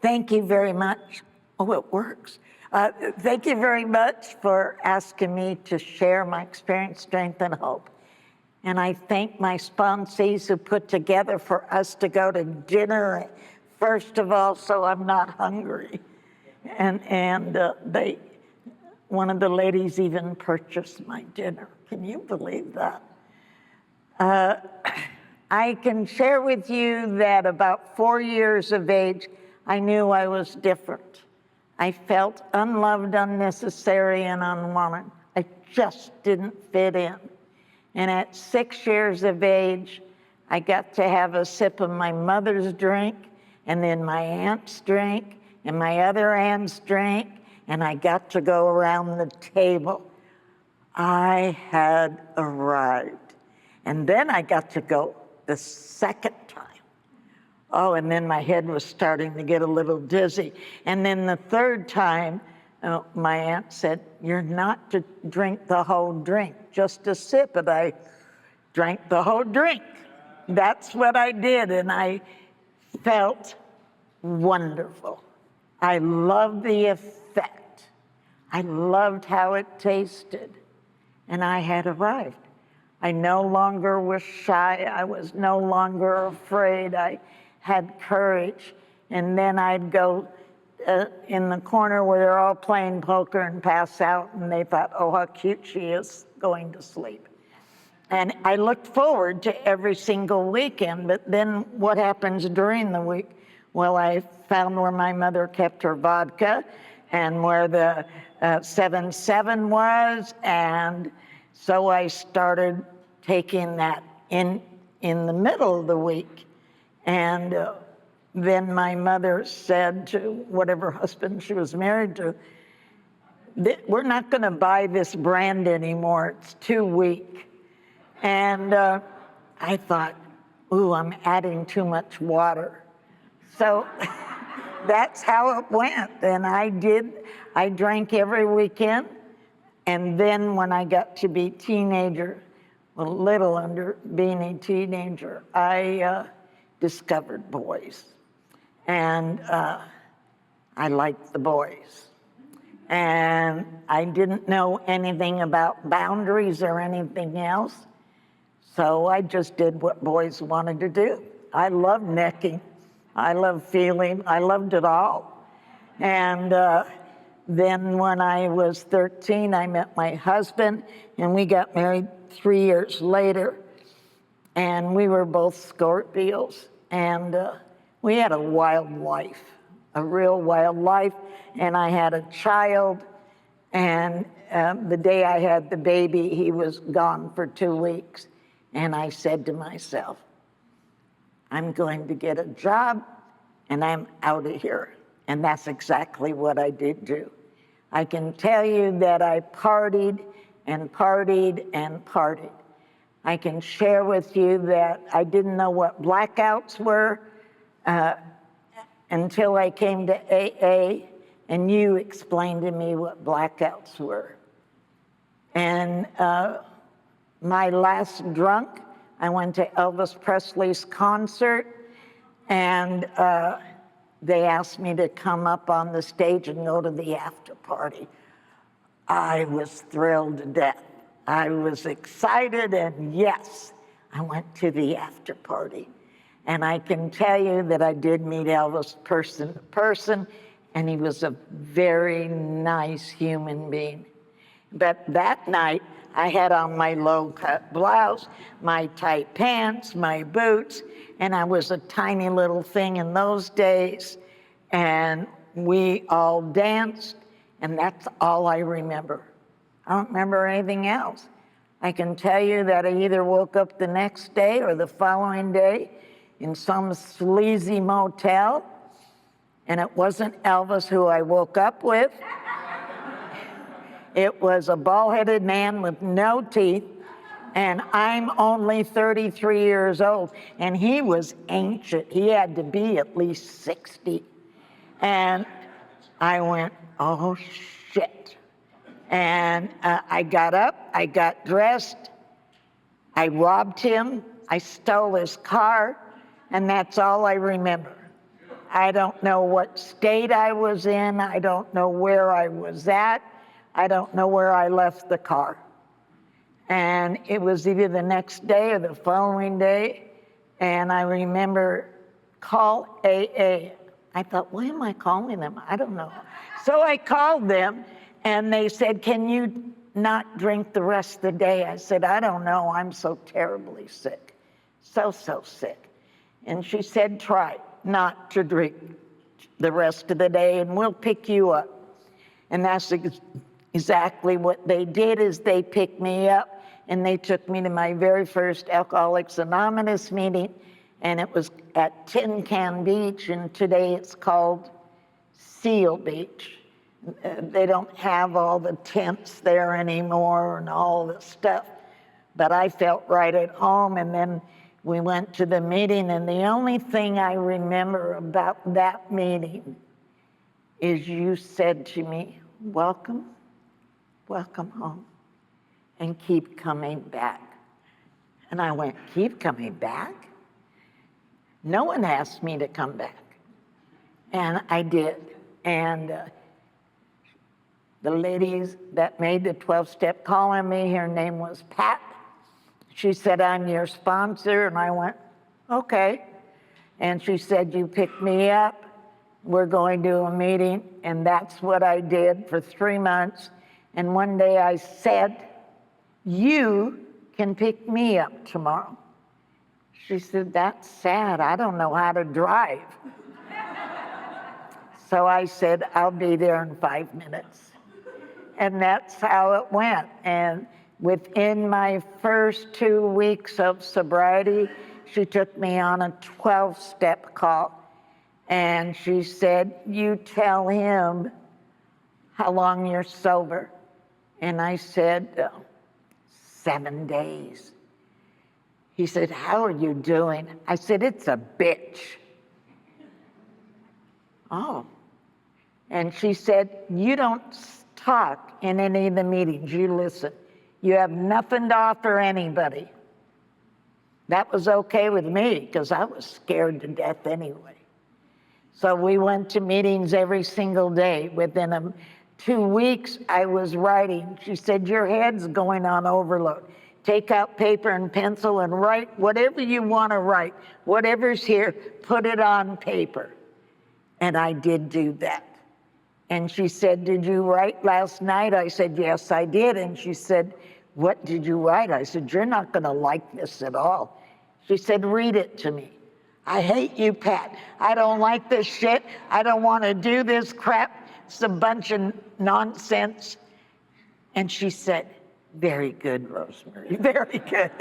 Thank you very much. Oh, it works. Thank you very much for asking me to share my experience, strength, and hope. And I thank my sponsees who put together for us to go to dinner, first of all, so I'm not hungry. And one of the ladies even purchased my dinner. Can you believe that? I can share with you that about 4 years of age, I knew I was different. I felt unloved, unnecessary, and unwanted. I just didn't fit in. And at 6 years of age, I got to have a sip of my mother's drink, and then my aunt's drink, and my other aunt's drink, and I got to go around the table. I had arrived. And then I got to go the second time. Oh, and then my head was starting to get a little dizzy. And then the third time, my aunt said, "You're not to drink the whole drink, just a sip." And I drank the whole drink. That's what I did, and I felt wonderful. I loved the effect. I loved how it tasted, and I had arrived. I no longer was shy. I was no longer afraid. I had courage. And then I'd go in the corner where they're all playing poker and pass out, and they thought, "Oh, how cute she is going to sleep." And I looked forward to every single weekend, but then what happens during the week? Well, I found where my mother kept her vodka and where the 7-7 was, and so I started taking that in the middle of the week. And then my mother said to whatever husband she was married to, "We're not gonna buy this brand anymore, it's too weak." And I thought, ooh, I'm adding too much water. So that's how it went. And I drank every weekend. And then when I got to be teenager, a little under being a teenager, I discovered boys. And I liked the boys. And I didn't know anything about boundaries or anything else. So I just did what boys wanted to do. I loved necking. I loved feeling. I loved it all. And then when I was 13, I met my husband, and we got married 3 years later. And we were both Scorpios. And we had a wild life, a real wild life. And I had a child. And the day I had the baby, he was gone for 2 weeks. And I said to myself, I'm going to get a job, and I'm out of here. And that's exactly what I did do. I can tell you that I partied and partied and partied. I can share with you that I didn't know what blackouts were until I came to AA, and you explained to me what blackouts were. And my last drunk, I went to Elvis Presley's concert, and they asked me to come up on the stage and go to the after party. I was thrilled to death. I was excited, and yes, I went to the after party. And I can tell you that I did meet Elvis person to person, and he was a very nice human being. But that night, I had on my low-cut blouse, my tight pants, my boots, and I was a tiny little thing in those days. And we all danced, and that's all I remember. I don't remember anything else. I can tell you that I either woke up the next day or the following day in some sleazy motel, and it wasn't Elvis who I woke up with. It was a bald-headed man with no teeth, and I'm only 33 years old, and he was ancient. He had to be at least 60. And I went, oh, shit. And I got up, I got dressed, I robbed him, I stole his car, and that's all I remember. I don't know what state I was in. I don't know where I was at. I don't know where I left the car. And it was either the next day or the following day. And I remember call AA. I thought, why am I calling them? I don't know. So I called them and they said, can you not drink the rest of the day? I said, I don't know. I'm so terribly sick. So sick. And she said, try not to drink the rest of the day and we'll pick you up. And that's exactly what they did, is they picked me up and they took me to my very first Alcoholics Anonymous meeting, and it was at Tin Can Beach, and today it's called Seal Beach. They don't have all the tents there anymore and all the stuff, but I felt right at home. And then we went to the meeting, and the only thing I remember about that meeting is you said to me, welcome home, and keep coming back. And I went, keep coming back? No one asked me to come back. And I did. And the ladies that made the 12-step call on me, her name was Pat. She said, I'm your sponsor. And I went, okay. And she said, you picked me up. We're going to a meeting. And that's what I did for 3 months. And one day I said, you can pick me up tomorrow. She said, that's sad. I don't know how to drive. So I said, I'll be there in 5 minutes. And that's how it went. And within my first 2 weeks of sobriety, she took me on a 12-step call. And she said, you tell him how long you're sober. And I said, 7 days. He said, how are you doing? I said, it's a bitch. Oh. And she said, you don't talk in any of the meetings, you listen. You have nothing to offer anybody. That was okay with me, because I was scared to death anyway. So we went to meetings every single day. Within 2 weeks, I was writing. She said, your head's going on overload. Take out paper and pencil and write whatever you want to write. Whatever's here, put it on paper. And I did do that. And she said, did you write last night? I said, yes, I did. And she said, what did you write? I said, you're not going to like this at all. She said, read it to me. I hate you, Pat. I don't like this shit. I don't want to do this crap. It's a bunch of nonsense. And she said, very good, Rosemary, very good.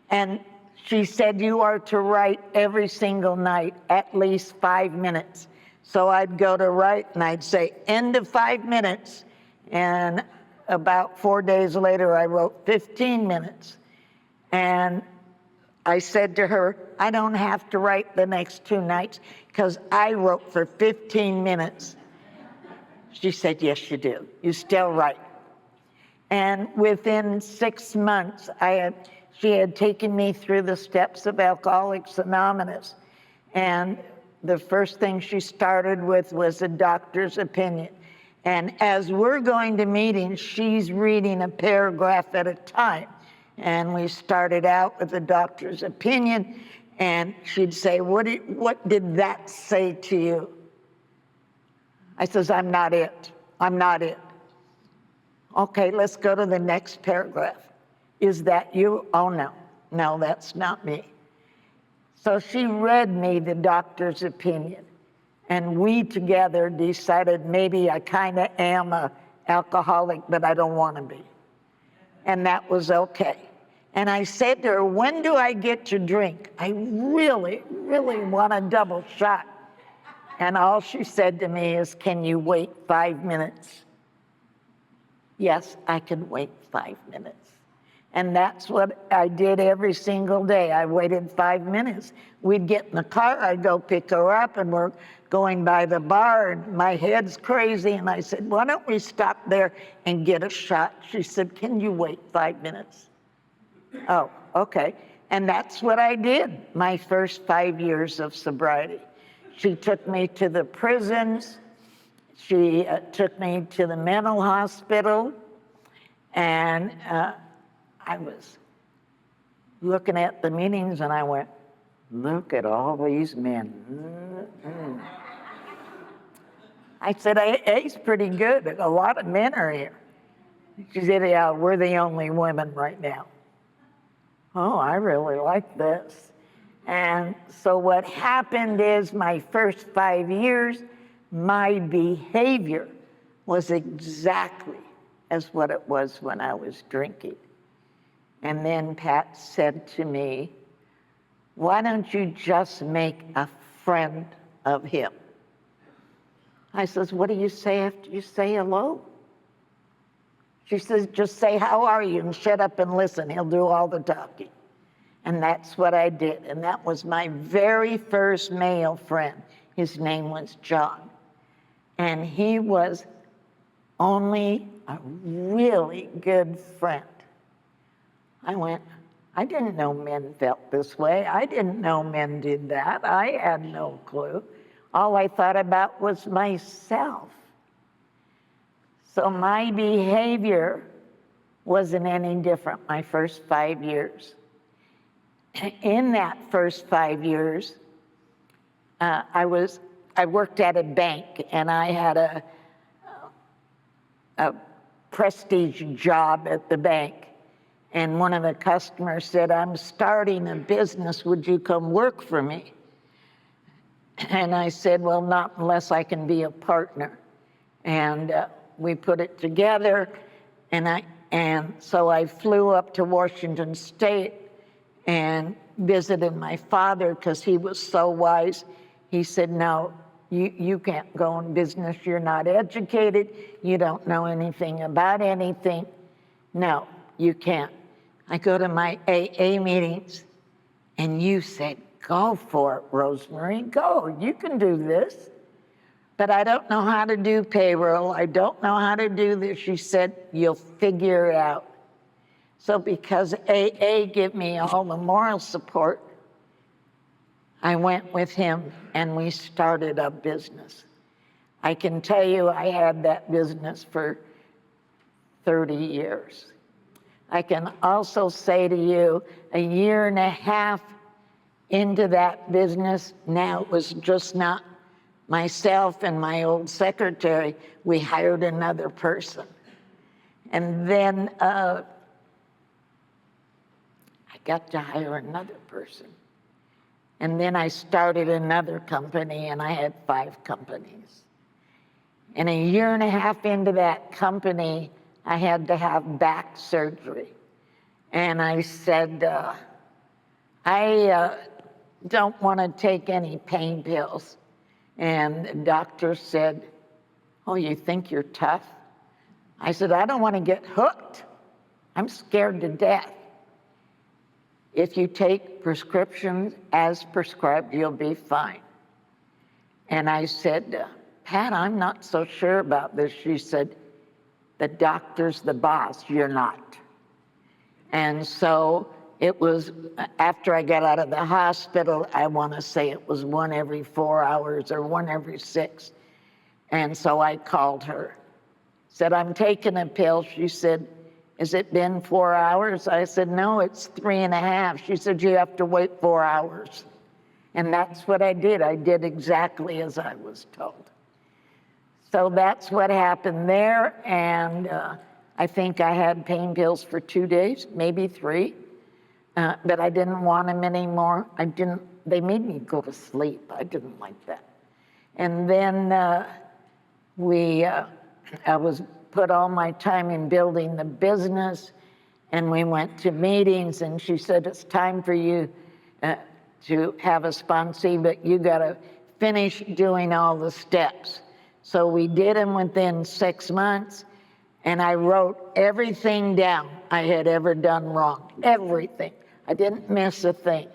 And she said, you are to write every single night, at least 5 minutes. So I'd go to write and I'd say, end of 5 minutes. And about 4 days later, I wrote 15 minutes. And I said to her, I don't have to write the next 2 nights because I wrote for 15 minutes. She said, yes, you do. You still write. And within 6 months, she had taken me through the steps of Alcoholics Anonymous. And the first thing she started with was a doctor's opinion. And as we're going to meetings, she's reading a paragraph at a time. And we started out with the doctor's opinion, and she'd say, what did that say to you? I says, I'm not it. I'm not it. Okay, let's go to the next paragraph. Is that you? Oh, no. No, that's not me. So she read me the doctor's opinion, and we together decided maybe I kind of am an alcoholic, but I don't want to be. And that was okay. And I said to her, when do I get to drink? I really, really want a double shot. And all she said to me is, can you wait 5 minutes? Yes, I can wait 5 minutes. And that's what I did every single day. I waited 5 minutes. We'd get in the car, I'd go pick her up, and we're going by the bar, and my head's crazy. And I said, why don't we stop there and get a shot? She said, can you wait 5 minutes? Oh, okay. And that's what I did my first 5 years of sobriety. She took me to the prisons. She took me to the mental hospital. And I was looking at the meetings and I went, look at all these men. Mm-mm. I said, AA's pretty good. A lot of men are here. She said, yeah, we're the only women right now. Oh, I really like this. And so what happened is my first 5 years, my behavior was exactly as what it was when I was drinking. And then Pat said to me, why don't you just make a friend of him? I says, what do you say after you say hello? She says, just say, how are you? And shut up and listen. He'll do all the talking. And that's what I did. And that was my very first male friend. His name was John. And he was only a really good friend. I went, I didn't know men felt this way. I didn't know men did that. I had no clue. All I thought about was myself. So my behavior wasn't any different my first 5 years. In that first 5 years, I worked at a bank and I had a prestige job at the bank. And one of the customers said, I'm starting a business, would you come work for me? And I said, well, not unless I can be a partner. And we put it together, and so I flew up to Washington State and visited my father because he was so wise. He said, no, you can't go in business. You're not educated. You don't know anything about anything. No, you can't. I go to my AA meetings, and you said, go for it, Rosemary, go. You can do this. But I don't know how to do payroll. I don't know how to do this. She said, you'll figure it out. So because AA gave me all the moral support, I went with him and we started a business. I can tell you I had that business for 30 years. I can also say to you, a year and a half into that business, now it was just not myself and my old secretary, we hired another person. And then I got to hire another person. And then I started another company and I had 5 companies. And a year and a half into that company, I had to have back surgery. And I said, I don't want to take any pain pills. And the doctor said, oh, you think you're tough? I said, I don't want to get hooked. I'm scared to death. If you take prescriptions as prescribed, you'll be fine. And I said, Pat, I'm not so sure about this. She said, the doctor's the boss, you're not. And so it was, after I got out of the hospital, I want to say it was 1 every 4 hours or 1 every 6. And so I called her, said, I'm taking a pill. She said, has it been 4 hours? I said, no, it's 3.5. She said, you have to wait 4 hours. And that's what I did. I did exactly as I was told. So that's what happened there. And I think I had pain pills for 2 days, maybe 3. But I didn't want them anymore. They made me go to sleep. I didn't like that. And then I was put all my time in building the business, and we went to meetings, and she said, it's time for you to have a sponsee, but you gotta finish doing all the steps. So we did them within 6 months, and I wrote everything down I had ever done wrong, everything. I didn't miss a thing.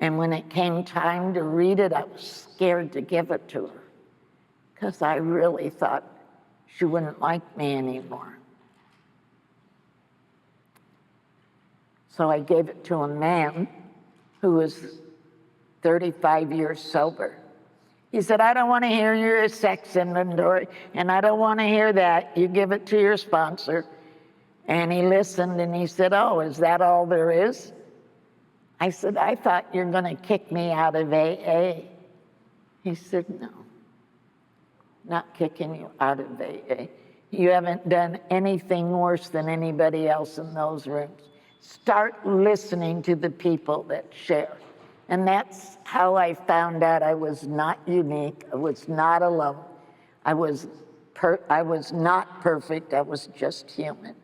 And when it came time to read it, I was scared to give it to her because I really thought she wouldn't like me anymore. So I gave it to a man who was 35 years sober. He said, I don't want to hear your sex inventory, and I don't want to hear that. You give it to your sponsor. And he listened and he said, oh, is that all there is? I said, I thought you're going to kick me out of AA. He said, no, not kicking you out of AA. You haven't done anything worse than anybody else in those rooms. Start listening to the people that share. And that's how I found out I was not unique. I was not alone. I was not perfect. I was just human.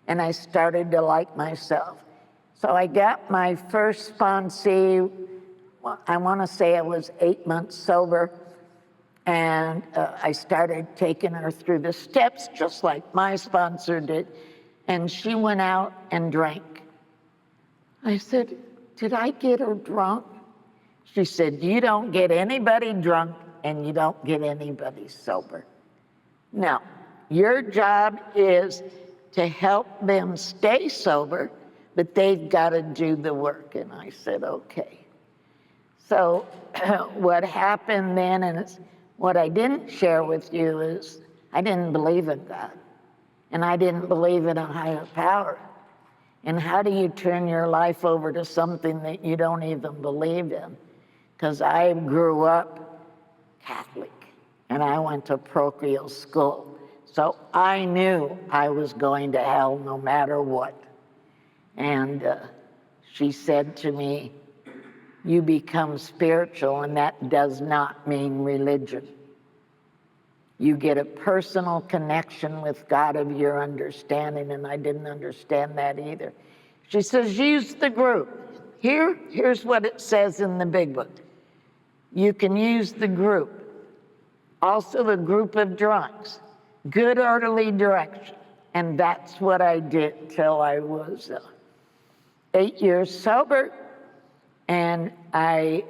And I started to like myself. So I got my first sponsee, I want to say I was 8 months sober. And I started taking her through the steps just like my sponsor did. And she went out and drank. I said, did I get her drunk? She said, you don't get anybody drunk and you don't get anybody sober. No, your job is to help them stay sober, but they've got to do the work. And I said, okay. So what happened then, and it's what I didn't share with you, is I didn't believe in God, and I didn't believe in a higher power. And how do you turn your life over to something that you don't even believe in? Because I grew up Catholic, and I went to parochial school. So I knew I was going to hell no matter what. And she said to me, you become spiritual, and that does not mean religion. You get a personal connection with God of your understanding, and I didn't understand that either. She says, use the group. Here's what it says in the big book. You can use the group. Also the group of drunks. Good orderly direction. And that's what I did till I was 8 years sober. And I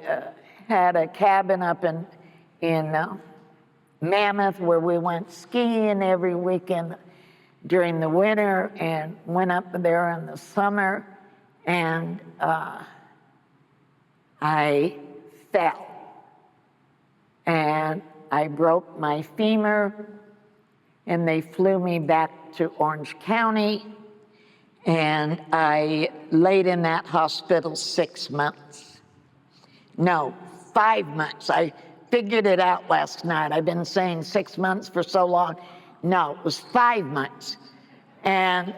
had a cabin up in Mammoth where we went skiing every weekend during the winter and went up there in the summer. And I fell. And I broke my femur. And they flew me back to Orange County, and I laid in that hospital 6 months. No, 5 months. I figured it out last night. I've been saying 6 months for so long. No, it was 5 months. And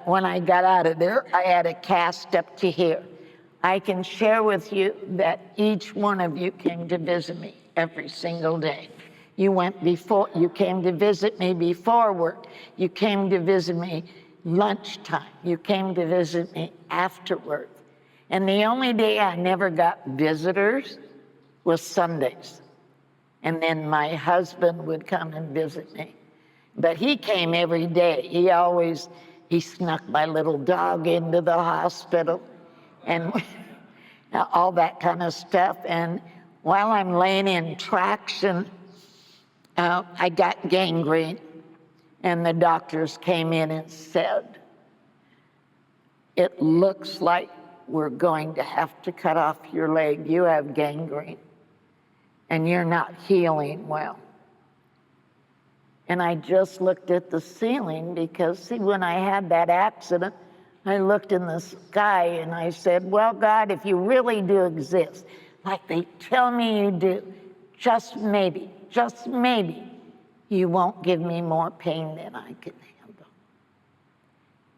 when I got out of there, I had a cast up to here. I can share with you that each one of you came to visit me every single day. You came to visit me before work. You came to visit me lunchtime. You came to visit me after work. And the only day I never got visitors was Sundays. And then my husband would come and visit me. But he came every day. He snuck my little dog into the hospital and all that kind of stuff. And while I'm laying in traction, I got gangrene, and the doctors came in and said, it looks like we're going to have to cut off your leg. You have gangrene, and you're not healing well. And I just looked at the ceiling because, see, when I had that accident, I looked in the sky and I said, well, God, if you really do exist, like they tell me you do, just maybe, you won't give me more pain than I can handle.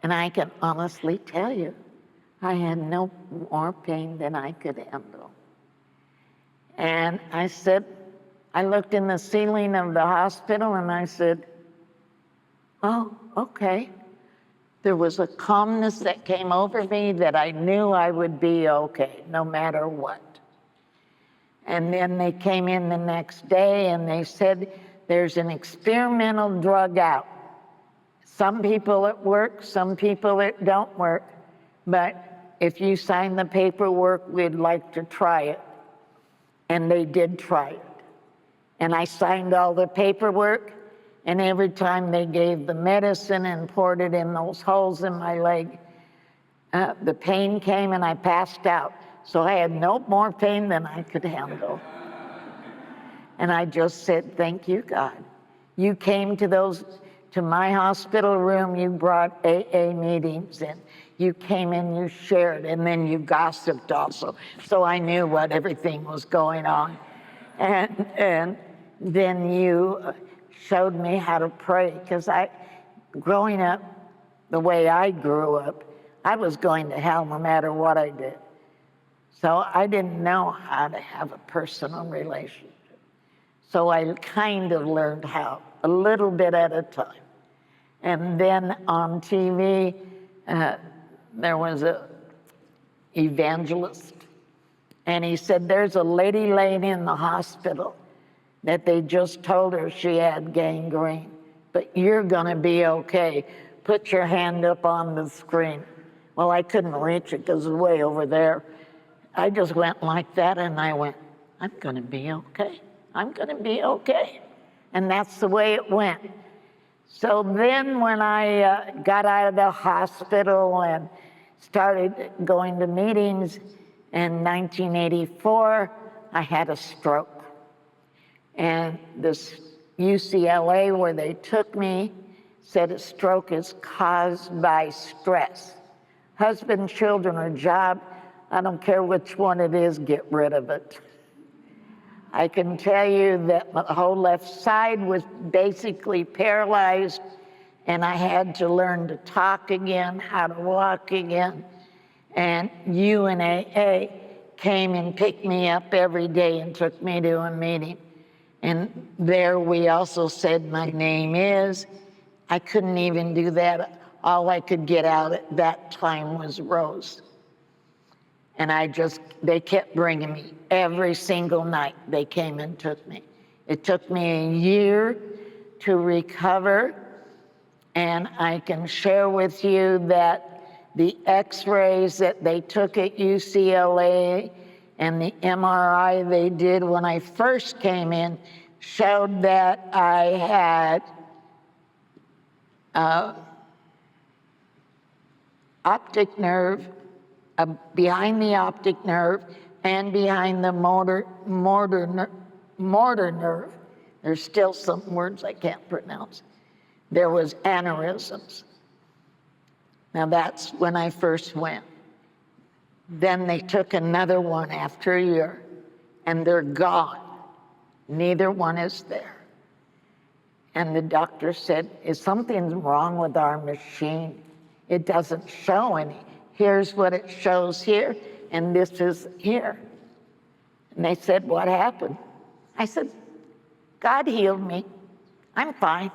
And I can honestly tell you, I had no more pain than I could handle. And I looked in the ceiling of the hospital and I said, oh, okay. There was a calmness that came over me that I knew I would be okay, no matter what. And then they came in the next day and they said, there's an experimental drug out. Some people it works, some people it don't work, but if you sign the paperwork, we'd like to try it. And they did try it. And I signed all the paperwork, and every time they gave the medicine and poured it in those holes in my leg, the pain came and I passed out. So I had no more pain than I could handle. And I just said, thank you, God. You came to my hospital room, you brought AA meetings in. You came in, you shared, and then you gossiped also. So I knew what everything was going on. And then you showed me how to pray, because growing up the way I grew up, I was going to hell no matter what I did. So I didn't know how to have a personal relationship. So I kind of learned how, a little bit at a time. And then on TV, there was an evangelist, and he said, there's a lady laying in the hospital that they just told her she had gangrene, but you're gonna be okay. Put your hand up on the screen. Well, I couldn't reach it because it was way over there. I just went like that, and I went, I'm gonna be okay. I'm gonna be okay. And that's the way it went. So then when I got out of the hospital and started going to meetings in 1984, I had a stroke. And this UCLA where they took me said a stroke is caused by stress. Husband, children, or job, I don't care which one it is, get rid of it. I can tell you that my whole left side was basically paralyzed, and I had to learn to talk again, how to walk again. And UNAA came and picked me up every day and took me to a meeting. And there we also said, my name is. I couldn't even do that. All I could get out at that time was Rose. And they kept bringing me every single night. They came and took me. It took me a year to recover, and I can share with you that the x-rays that they took at UCLA and the MRI they did when I first came in showed that I had optic nerve, behind the optic nerve and behind the motor nerve. There's still some words I can't pronounce. There was aneurysms. Now that's when I first went. Then they took another one after a year, and they're gone. Neither one is there. And the doctor said, is something wrong with our machine? It doesn't show any. Here's what it shows here, and this is here. And they said, what happened? I said, God healed me. I'm fine.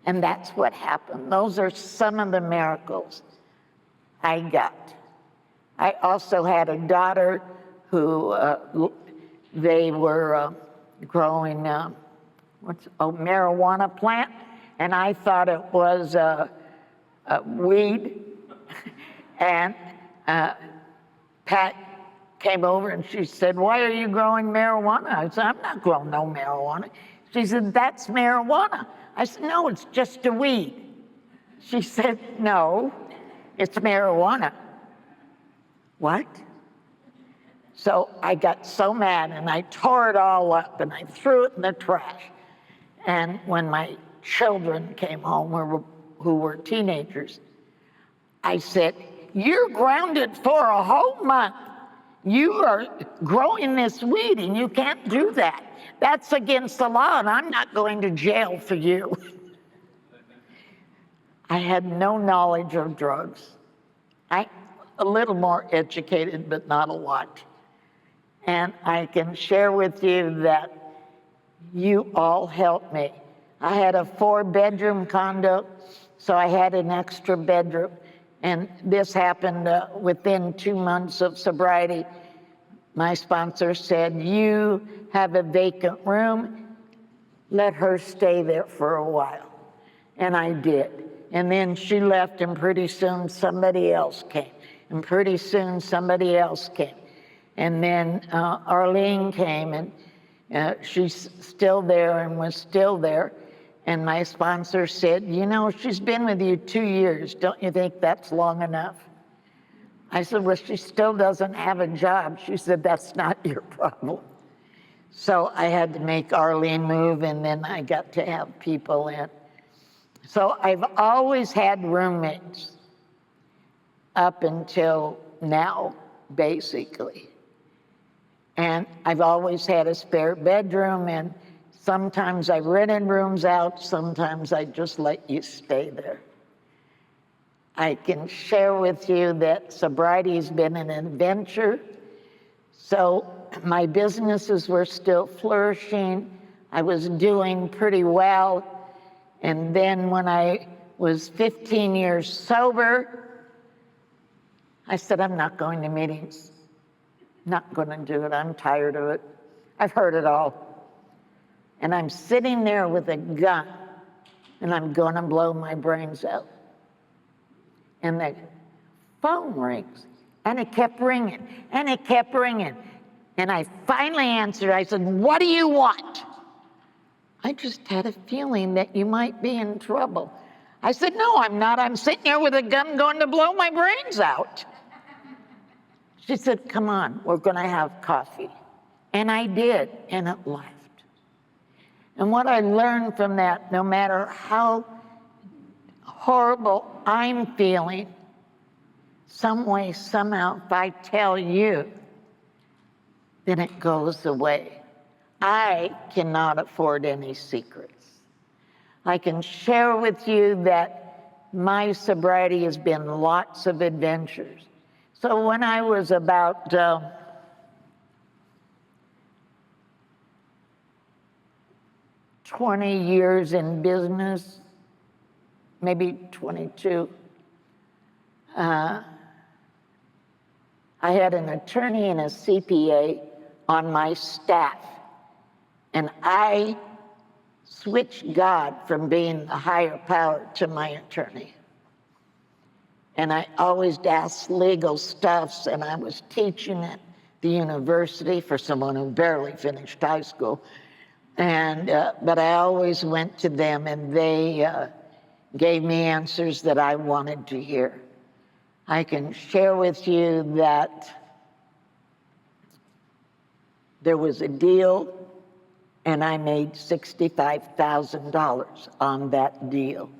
And that's what happened. Those are some of the miracles I got. I also had a daughter who they were growing marijuana plant, and I thought it was a weed. And Pat came over and she said, why are you growing marijuana? I said, I'm not growing no marijuana. She said, that's marijuana. I said, no, it's just a weed. She said, no, it's marijuana. What? So I got so mad, and I tore it all up, and I threw it in the trash. And when my children came home, who were teenagers, I said, you're grounded for a whole month. You are growing this weed, and you can't do that. That's against the law, and I'm not going to jail for you. I had no knowledge of drugs. A little more educated, but not a lot. And I can share with you that you all helped me. I had a 4-bedroom condo, so I had an extra bedroom. And this happened within 2 months of sobriety. My sponsor said, you have a vacant room, let her stay there for a while. And I did. And then she left, and pretty soon somebody else came. And pretty soon somebody else came. And then Arlene came, and she's still there and was still there. And my sponsor said, you know, she's been with you 2 years. Don't you think that's long enough? I said, well, she still doesn't have a job. She said, that's not your problem. So I had to make Arlene move, and then I got to have people in. So I've always had roommates up until now, basically. And I've always had a spare bedroom, and sometimes I rented rooms out, sometimes I just let you stay there. I can share with you that sobriety has been an adventure. So my businesses were still flourishing. I was doing pretty well. And then when I was 15 years sober, I said, I'm not going to meetings. Not going to do it. I'm tired of it. I've heard it all. And I'm sitting there with a gun, and I'm going to blow my brains out. And the phone rings, and it kept ringing, and it kept ringing. And I finally answered. I said, what do you want? I just had a feeling that you might be in trouble. I said, no, I'm not. I'm sitting here with a gun going to blow my brains out. She said, come on, we're going to have coffee. And I did, and it left. And what I learned from that, no matter how horrible I'm feeling, some way, somehow, if I tell you, then it goes away. I cannot afford any secrets. I can share with you that my sobriety has been lots of adventures. So when I was about 20 years in business, maybe 22, I had an attorney and a CPA on my staff, and I switched God from being the higher power to my attorney. And I always asked legal stuffs, and I was teaching at the university for someone who barely finished high school. And but I always went to them, and they gave me answers that I wanted to hear. I can share with you that there was a deal, and I made $65,000 on that deal.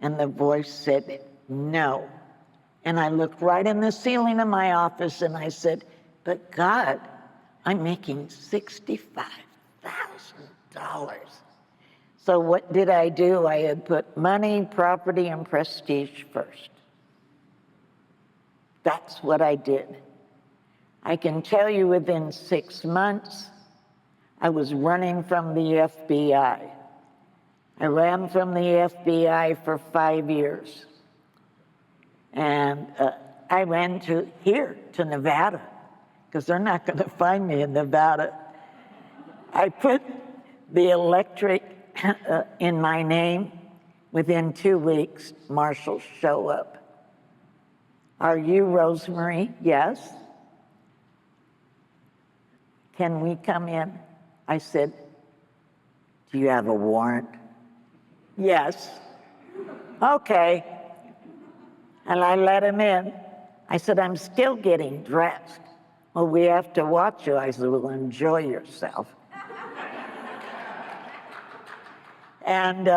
And the voice said, no. And I looked right in the ceiling of my office, and I said, but God, I'm making $65,000. So what did I do? I had put money, property, and prestige first. That's what I did. I can tell you within 6 months, I was running from the FBI. I ran from the FBI for 5 years. And I ran to Nevada, because they're not going to find me in Nevada. I put the electric in my name. Within 2 weeks, marshals show up. Are you Rosemary? Yes. Can we come in? I said, do you have a warrant? Yes. Okay. And I let him in. I said, I'm still getting dressed. Well, we have to watch you. I said, well, enjoy yourself. And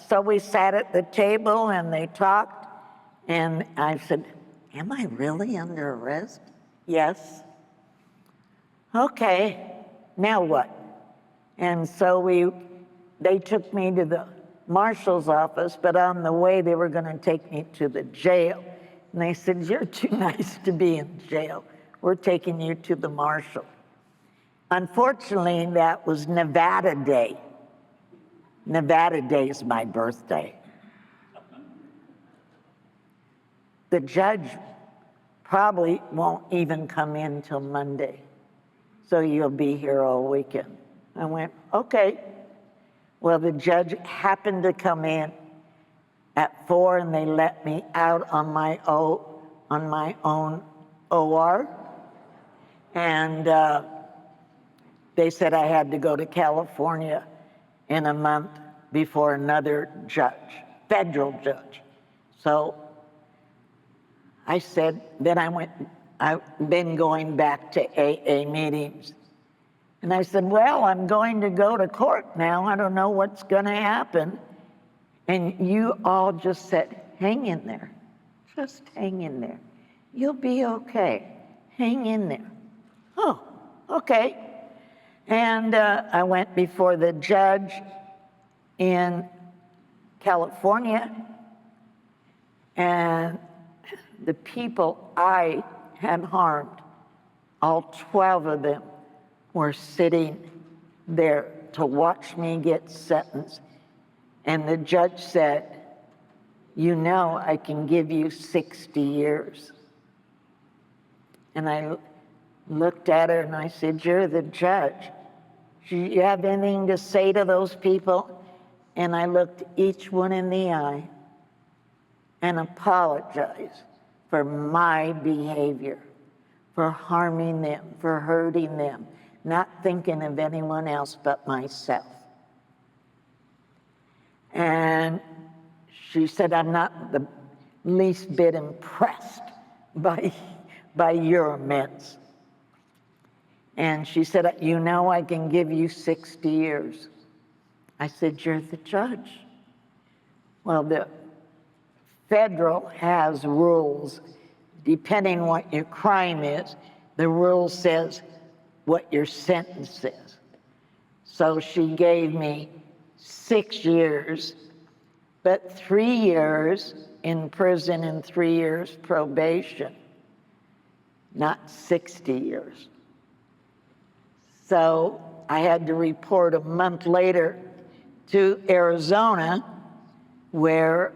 so we sat at the table, and they talked. And I said, am I really under arrest? Yes. Okay, now what? And so they took me to the marshal's office, but on the way they were going to take me to the jail. And they said, you're too nice to be in jail. We're taking you to the marshal. Unfortunately, that was Nevada Day. Nevada Day is my birthday. The judge probably won't even come in till Monday, so you'll be here all weekend. I went, okay. Well, the judge happened to come in at 4, and they let me out on my own OR. And they said I had to go to California in a month before another judge, federal judge. So I said, then I've been going back to AA meetings. And I said, well, I'm going to go to court now. I don't know what's going to happen. And you all just said, hang in there. Just hang in there. You'll be okay. Hang in there. Oh, okay. And I went before the judge in California, and the people I had harmed, all 12 of them, were sitting there to watch me get sentenced. And the judge said, you know, I can give you 60 years. And I looked at her and I said, you're the judge. Do you have anything to say to those people? And I looked each one in the eye and apologized for my behavior, for harming them, for hurting them, not thinking of anyone else but myself. And she said, I'm not the least bit impressed by your amends. And she said, you know, I can give you 60 years. I said, you're the judge. Well, the federal has rules. Depending what your crime is, the rule says what your sentence is. So she gave me 6 years, but 3 years in prison and 3 years probation, not 60 years. So I had to report a month later to Arizona, where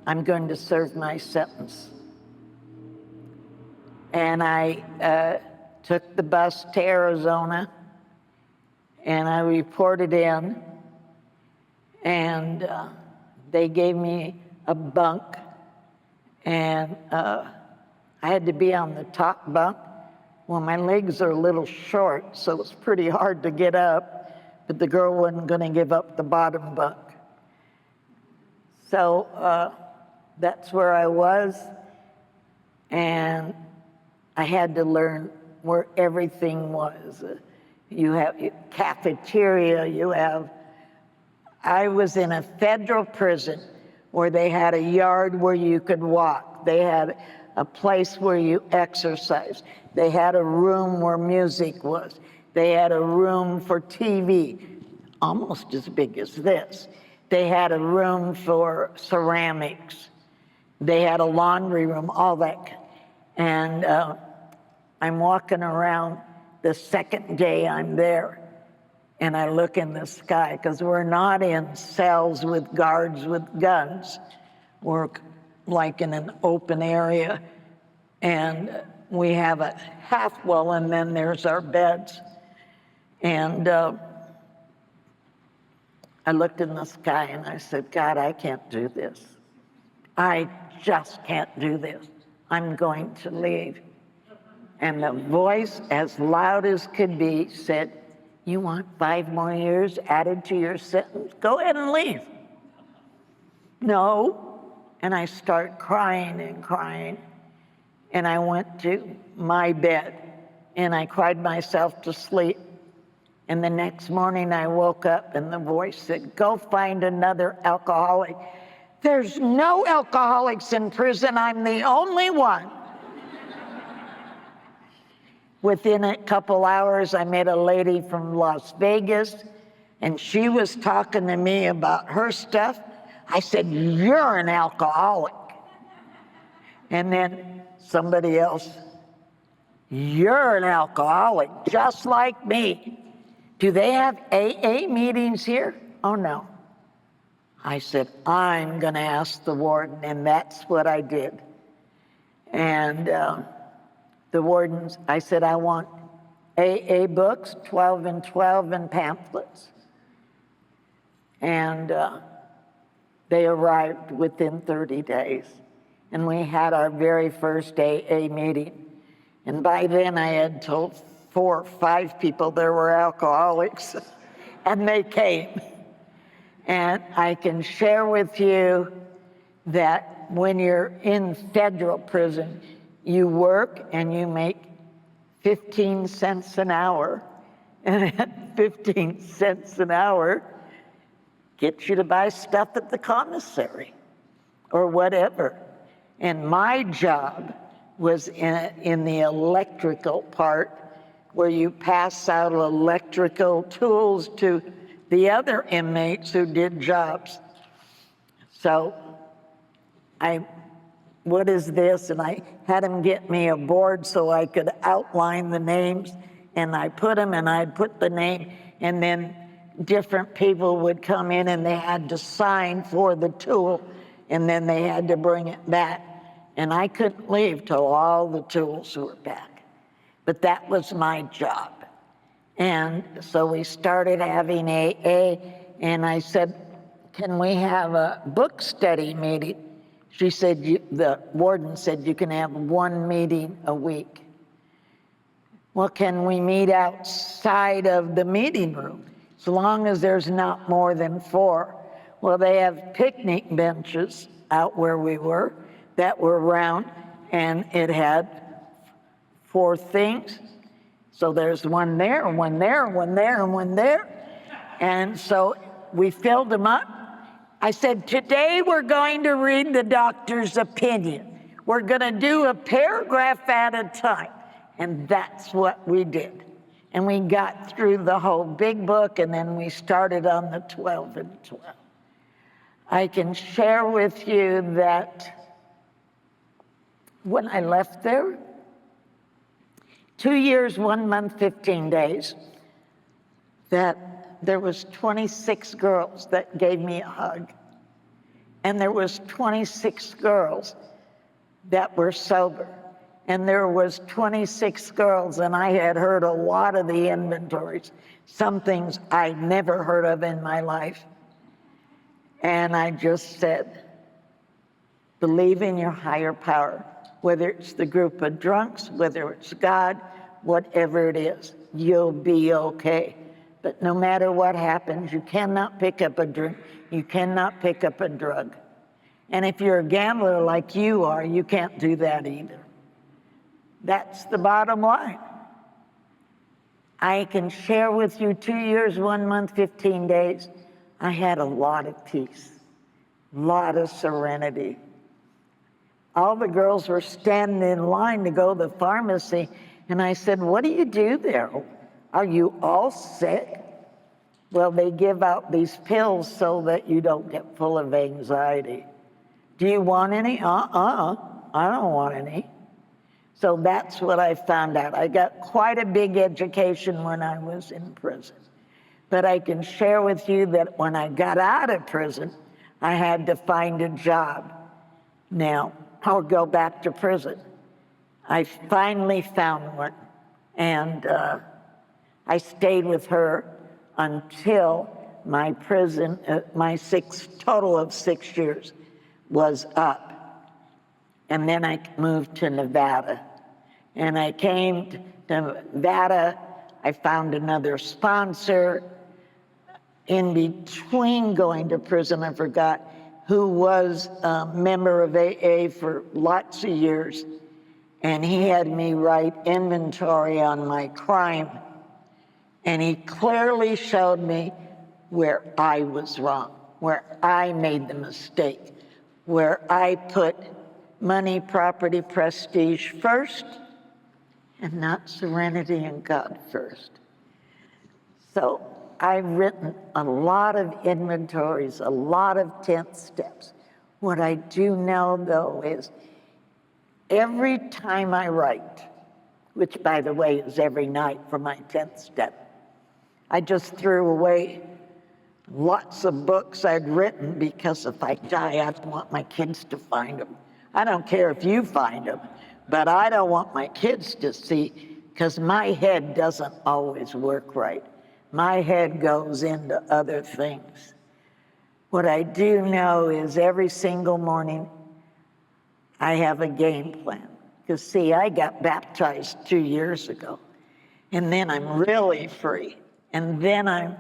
I'm going to serve my sentence. And I took the bus to Arizona, and I reported in, and they gave me a bunk, and I had to be on the top bunk. Well, my legs are a little short, so it's pretty hard to get up, but the girl wasn't going to give up the bottom bunk. So that's where I was, and I had to learn where everything was. You have cafeteria, I was in a federal prison where they had a yard where you could walk. They had a place where you exercised. They had a room where music was. They had a room for TV, almost as big as this. They had a room for ceramics. They had a laundry room, all that. And I'm walking around the second day I'm there, and I look in the sky, because we're not in cells with guards with guns. We're like in an open area, and we have a half wall, and then there's our beds. And I looked in the sky and I said, God, I can't do this. I just can't do this. I'm going to leave. And the voice, as loud as could be, said, you want 5 more years added to your sentence? Go ahead and leave. No. And I started crying and crying. And I went to my bed and I cried myself to sleep. And the next morning I woke up and the voice said, go find another alcoholic. There's no alcoholics in prison. I'm the only one. Within a couple hours, I met a lady from Las Vegas, and she was talking to me about her stuff. I said, you're an alcoholic. And then somebody else, you're an alcoholic, just like me. Do they have AA meetings here? Oh, no. I said, I'm going to ask the warden, and that's what I did. And the wardens, I said, I want AA books, 12 and 12, and pamphlets. And they arrived within 30 days. And we had our very first AA meeting. And by then I had told 4 or 5 people there were alcoholics, and they came. And I can share with you that when you're in federal prison, you work and you make 15 cents an hour, And at 15 cents an hour, gets you to buy stuff at the commissary or whatever. And my job was in the electrical part, where you pass out electrical tools to the other inmates who did jobs. So what is this? And I had him get me a board so I could outline the names, and I put them, and I'd put the name, and then different people would come in and they had to sign for the tool, and then they had to bring it back. And I couldn't leave till all the tools were back. But that was my job. And so we started having AA, and I said, can we have a book study meeting? She said, the warden said, you can have one meeting a week. Well, can we meet outside of the meeting room, as long as there's not more than 4? Well, they have picnic benches out where we were that were round, and it had 4 things. So there's one there, one there, one there, and one there. And so we filled them up. I said, today we're going to read the doctor's opinion. We're going to do a paragraph at a time. And that's what we did. And we got through the whole big book, and then we started on the 12 and 12. I can share with you that when I left there, 2 years, 1 month, 15 days, that there was 26 girls that gave me a hug. And there was 26 girls that were sober. And there was 26 girls, and I had heard a lot of the inventories, some things I'd never heard of in my life. And I just said, believe in your higher power, whether it's the group of drunks, whether it's God, whatever it is, you'll be okay. But no matter what happens, you cannot pick up a drink, you cannot pick up a drug. And if you're a gambler like you are, you can't do that either. That's the bottom line. I can share with you 2 years, 1 month, 15 days. I had a lot of peace, a lot of serenity. All the girls were standing in line to go to the pharmacy, and I said, what do you do there? Are you all sick? Well, they give out these pills so that you don't get full of anxiety. Do you want any? I don't want any. So that's what I found out. I got quite a big education when I was in prison. But I can share with you that when I got out of prison, I had to find a job. Now, I'll go back to prison. I finally found one, and I stayed with her until my prison, my total of 6 years was up. And then I moved to Nevada. And I came to Nevada, I found another sponsor. In between going to prison, I forgot who was a member of AA for lots of years. And he had me write inventory on my crime. And he clearly showed me where I was wrong, where I made the mistake, where I put money, property, prestige first, and not serenity and God first. So I've written a lot of inventories, a lot of 10th steps. What I do know, though, is every time I write, which, by the way, is every night for my 10th step, I just threw away lots of books I'd written because if I die, I don't want my kids to find them. I don't care if you find them, but I don't want my kids to see, because my head doesn't always work right. My head goes into other things. What I do know is every single morning I have a game plan. Because see, I got baptized 2 years ago, and then I'm really free. And then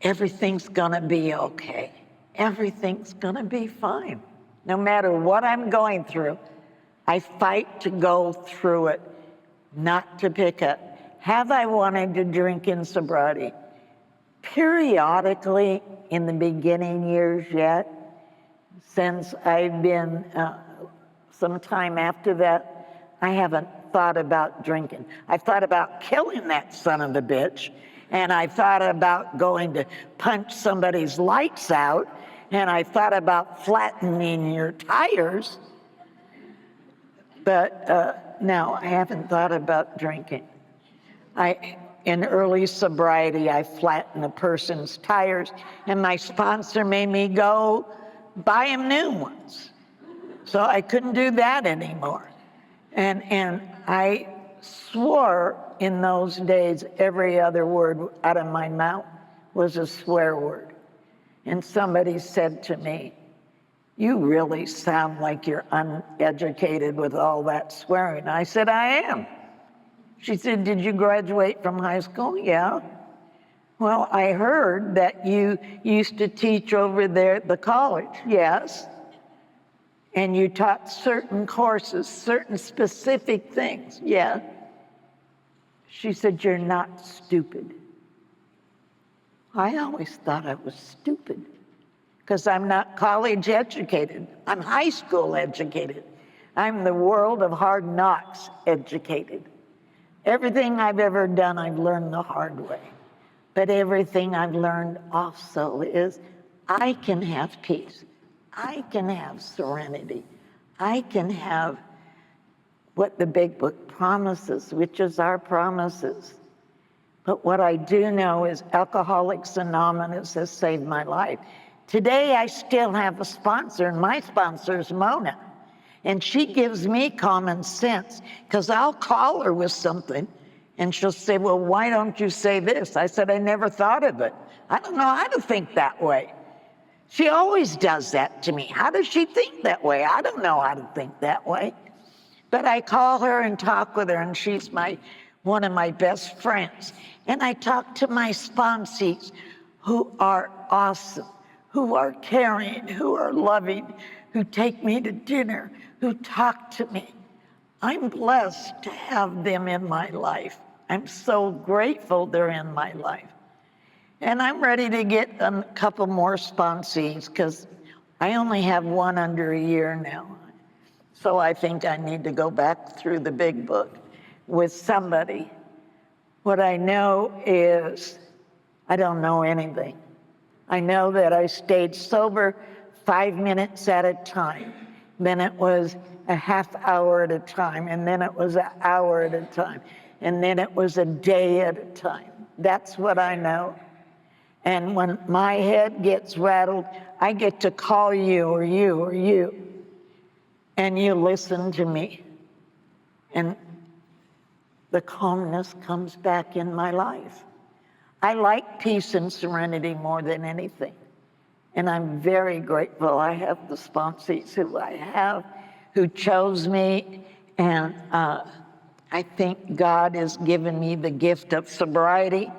everything's gonna be okay. Everything's gonna be fine. No matter what I'm going through, I fight to go through it, not to pick up. Have I wanted to drink in sobriety? Periodically in the beginning years yet. Since I've been, some time after that, I haven't thought about drinking. I've thought about killing that son of a bitch, and I thought about going to punch somebody's lights out, and I thought about flattening your tires, but no, I haven't thought about drinking. In early sobriety, I flattened a person's tires, and my sponsor made me go buy him new ones. So I couldn't do that anymore. And I swore in those days every other word out of my mouth was a swear word. And somebody said to me, "You really sound like you're uneducated with all that swearing." I said, "I am." She said, "Did you graduate from high school?" "Yeah." "Well, I heard that you used to teach over there at the college." "Yes." "And you taught certain courses, certain specific things." "Yeah." She said, "You're not stupid." I always thought I was stupid because I'm not college educated. I'm high school educated. I'm the world of hard knocks educated. Everything I've ever done, I've learned the hard way. But everything I've learned also is I can have peace. I can have serenity. I can have what the big book promises, which is our promises. But what I do know is Alcoholics Anonymous has saved my life. Today, I still have a sponsor, and my sponsor is Mona. And she gives me common sense, because I'll call her with something, and she'll say, "Well, why don't you say this?" I said, "I never thought of it. I don't know how to think that way." She always does that to me. How does she think that way? I don't know how to think that way. But I call her and talk with her, and she's one of my best friends. And I talk to my sponsees, who are awesome, who are caring, who are loving, who take me to dinner, who talk to me. I'm blessed to have them in my life. I'm so grateful they're in my life. And I'm ready to get a couple more sponsees, because I only have one under a year now. So I think I need to go back through the big book with somebody. What I know is I don't know anything. I know that I stayed sober 5 minutes at a time. Then it was a half hour at a time, and then it was an hour at a time, and then it was a day at a time. That's what I know. And when my head gets rattled, I get to call you or you or you, and you listen to me. And the calmness comes back in my life. I like peace and serenity more than anything. And I'm very grateful I have the sponsees who I have, who chose me. And I think God has given me the gift of sobriety,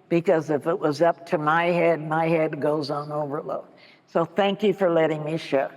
because if it was up to my head goes on overload. So thank you for letting me share.